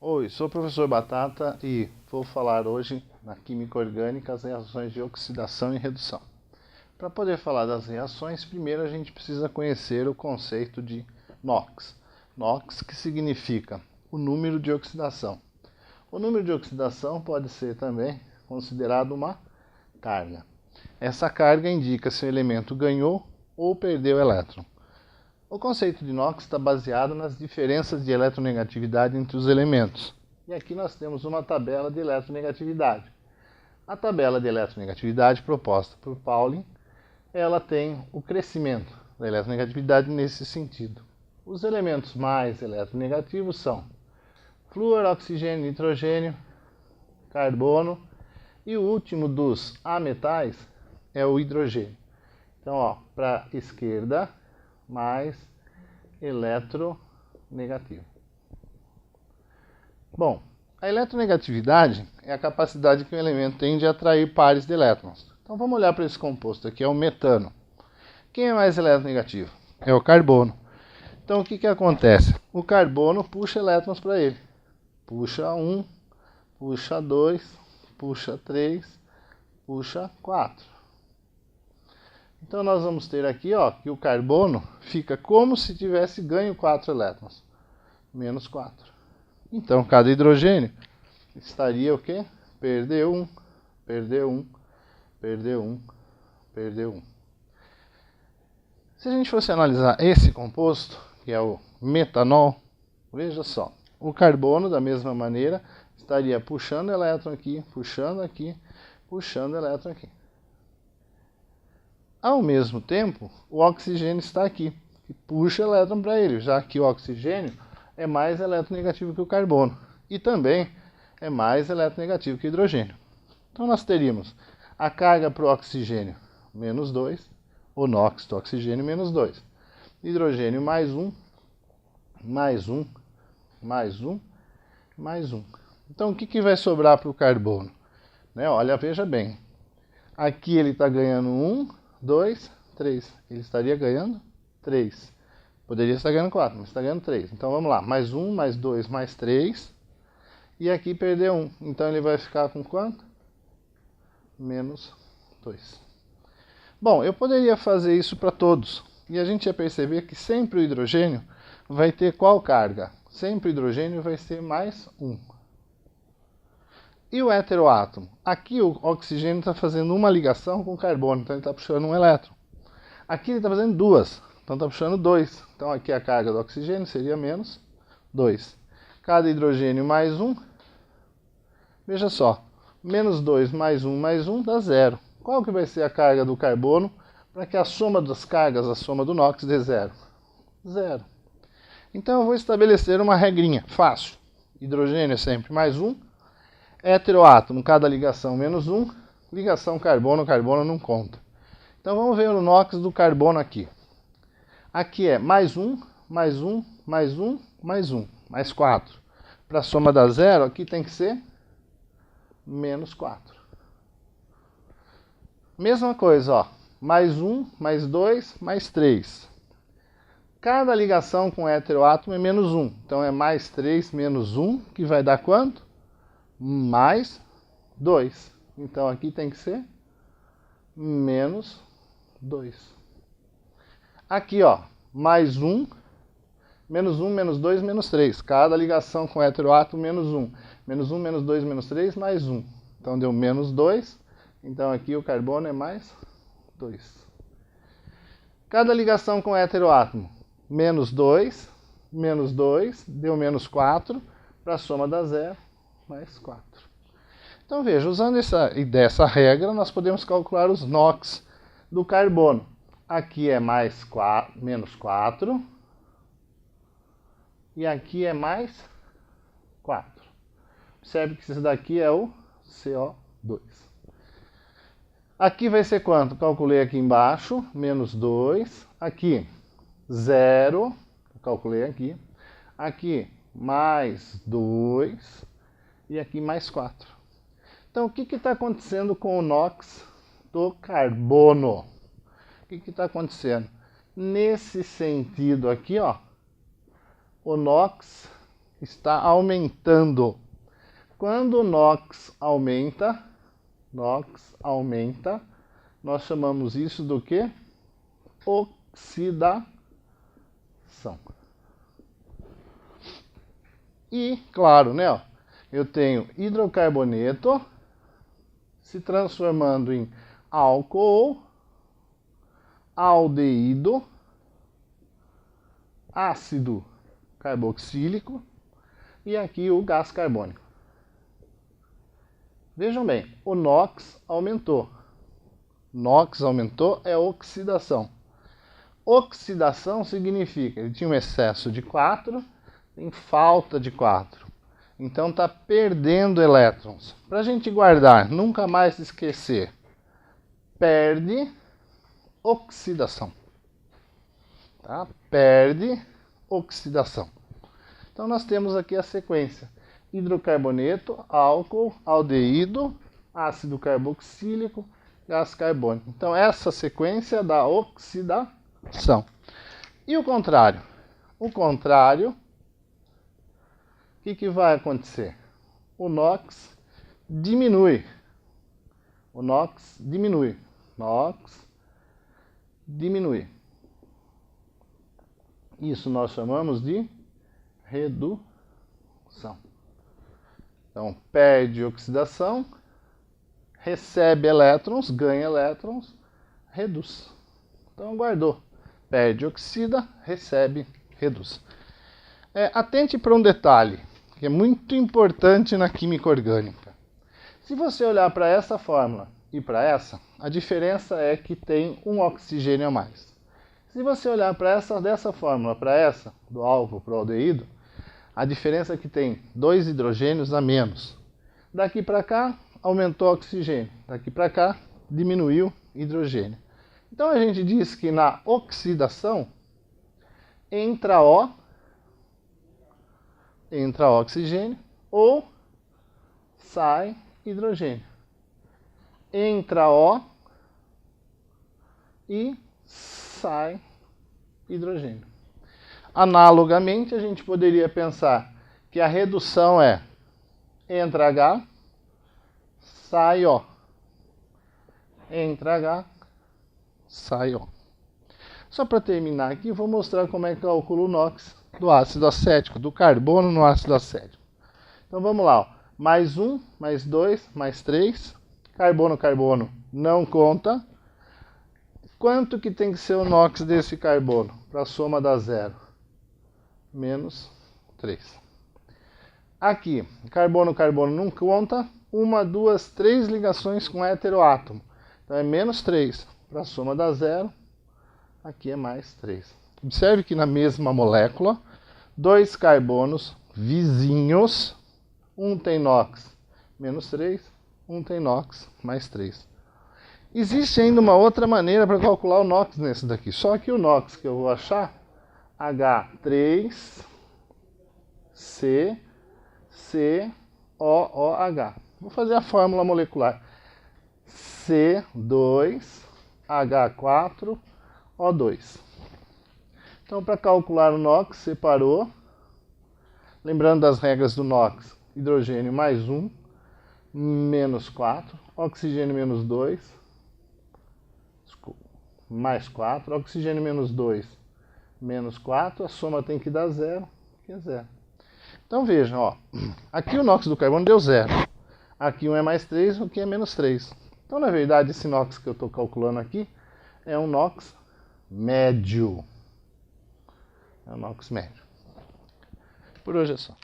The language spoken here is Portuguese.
Oi, sou o professor Batata e vou falar hoje na Química Orgânica as reações de oxidação e redução. Para poder falar das reações, primeiro a gente precisa conhecer o conceito de NOx. NOx, que significa o número de oxidação. O número de oxidação pode ser também considerado uma carga. Essa carga indica se o elemento ganhou ou perdeu elétron. O conceito de NOx está baseado nas diferenças de eletronegatividade entre os elementos. E aqui nós temos uma tabela de eletronegatividade. A tabela de eletronegatividade proposta por Pauling, ela tem o crescimento da eletronegatividade nesse sentido. Os elementos mais eletronegativos são flúor, oxigênio, nitrogênio, carbono e o último dos ametais é o hidrogênio. Então, para a esquerda, mais eletronegativo. Bom, a eletronegatividade é a capacidade que o elemento tem de atrair pares de elétrons. Então vamos olhar para esse composto aqui, é o metano. Quem é mais eletronegativo? É o carbono. Então o que acontece? O carbono puxa elétrons para ele. Puxa 1, puxa 2, puxa 3, puxa 4. Então nós vamos ter aqui que o carbono fica como se tivesse ganho 4 elétrons. Menos 4. Então cada hidrogênio estaria o quê? Perdeu 1, perdeu 1, perdeu 1, perdeu 1. Se a gente fosse analisar esse composto, que é o metanol, veja só. O carbono, da mesma maneira, estaria puxando elétron aqui, puxando aqui, puxando elétron aqui. Ao mesmo tempo, o oxigênio está aqui, que puxa elétron para ele, já que o oxigênio é mais eletronegativo que o carbono. E também é mais eletronegativo que o hidrogênio. Então nós teríamos a carga para o oxigênio menos 2, o NOx do oxigênio menos 2. Hidrogênio mais 1, mais 1, mais 1, mais 1. Então o que vai sobrar para o carbono? Olha, veja bem. Aqui ele está ganhando 1, 2, 3. Ele estaria ganhando 3. Poderia estar ganhando 4, mas está ganhando 3. Então vamos lá. Mais 1, mais 2, mais 3. E aqui perdeu 1. Então ele vai ficar com quanto? Menos 2. Bom, eu poderia fazer isso para todos. E a gente ia perceber que sempre o hidrogênio vai ter qual carga? Sempre o hidrogênio vai ser mais 1. E o heteroátomo? Aqui o oxigênio está fazendo uma ligação com o carbono, então ele está puxando um elétron. Aqui ele está fazendo duas, então está puxando 2. Então aqui a carga do oxigênio seria menos 2. Cada hidrogênio mais 1, veja só, menos 2 mais 1 dá 0. Qual que vai ser a carga do carbono para que a soma das cargas, a soma do NOx, dê 0? 0. Então eu vou estabelecer uma regrinha, fácil. Hidrogênio é sempre mais 1. Heteroátomo, cada ligação menos 1. Ligação carbono, carbono não conta. Então vamos ver o NOx do carbono aqui. Aqui é mais 1, mais 1, mais 1, mais 1, mais 4. Para a soma dar 0, aqui tem que ser menos 4. Mesma coisa, mais 1, mais 2, mais 3. Cada ligação com heteroátomo é menos 1. Então é mais 3 menos 1, que vai dar quanto? Mais 2. Então aqui tem que ser menos 2. Aqui, mais 1, menos 1, menos 2, menos 3. Cada ligação com heteroátomo, menos 1. Menos 1, menos 2, menos 3, mais 1. Então deu menos 2. Então aqui o carbono é mais 2. Cada ligação com heteroátomo, menos 2, deu menos 4. Para a soma dar 0. Mais 4. Então veja, usando dessa regra, nós podemos calcular os NOx do carbono. Aqui é menos 4 e aqui é mais 4. Percebe que esse daqui é o CO2. Aqui vai ser quanto? Calculei aqui embaixo, menos 2. Aqui, 0. Calculei aqui. Aqui, mais 2. E aqui mais 4. Então, o que está acontecendo com o NOx do carbono? O que está acontecendo? Nesse sentido aqui, ó, o NOx está aumentando. Quando o NOx aumenta, nós chamamos isso do que? Oxidação. E, claro, né, ó, eu tenho hidrocarboneto se transformando em álcool, aldeído, ácido carboxílico e aqui o gás carbônico. Vejam bem, o NOx aumentou. NOx aumentou é oxidação. Oxidação significa que ele tinha um excesso de 4, tem falta de 4. Então está perdendo elétrons. Para a gente guardar, nunca mais esquecer. Perde oxidação. Tá? Perde oxidação. Então nós temos aqui a sequência: hidrocarboneto, álcool, aldeído, ácido carboxílico, gás carbônico. Então essa sequência dá oxidação. E o contrário? O contrário, o que vai acontecer? O NOx diminui. O NOx diminui. NOx diminui. Isso nós chamamos de redução. Então, perde oxidação, recebe elétrons, ganha elétrons, reduz. Então, guardou. Perde, oxida, recebe, reduz. Atente para um detalhe, que é muito importante na química orgânica. Se você olhar para essa fórmula e para essa, a diferença é que tem um oxigênio a mais. Se você olhar para essa dessa fórmula para essa, do álcool para o aldeído, a diferença é que tem 2 hidrogênios a menos. Daqui para cá, aumentou o oxigênio. Daqui para cá, diminuiu hidrogênio. Então a gente diz que na oxidação, entra oxigênio ou sai hidrogênio. Entra O e sai hidrogênio. Analogamente, a gente poderia pensar que a redução é entra H, sai O. Entra H, sai O. Só para terminar aqui, vou mostrar como é que calcula o NOx do ácido acético, do carbono no ácido acético. Então vamos lá, ó. Mais 1, mais 2, mais 3. Carbono, carbono não conta. Quanto que tem que ser o NOx desse carbono para a soma dar 0? Menos 3. Aqui, carbono, carbono não conta. 1, 2, 3 ligações com heteroátomo. Então é menos 3 para a soma dar 0. Aqui é mais 3. Observe que na mesma molécula, 2 carbonos vizinhos, um tem NOx menos 3, um tem NOx mais 3. Existe ainda uma outra maneira para calcular o NOx nesse daqui. Só que o NOx que eu vou achar, H3CCOOH. Vou fazer a fórmula molecular. C2H4O2. Então, para calcular o NOx, separou. Lembrando das regras do NOx, hidrogênio mais 1, menos 4, oxigênio menos 2, mais 4, oxigênio menos 2, menos 4, a soma tem que dar 0, que é 0. Então vejam, ó, aqui o NOx do carbono deu 0, aqui 1 é mais 3, aqui é menos 3. Então, na verdade, esse NOx que eu estou calculando aqui é um NOx médio. É um NOx médio. Por hoje é só.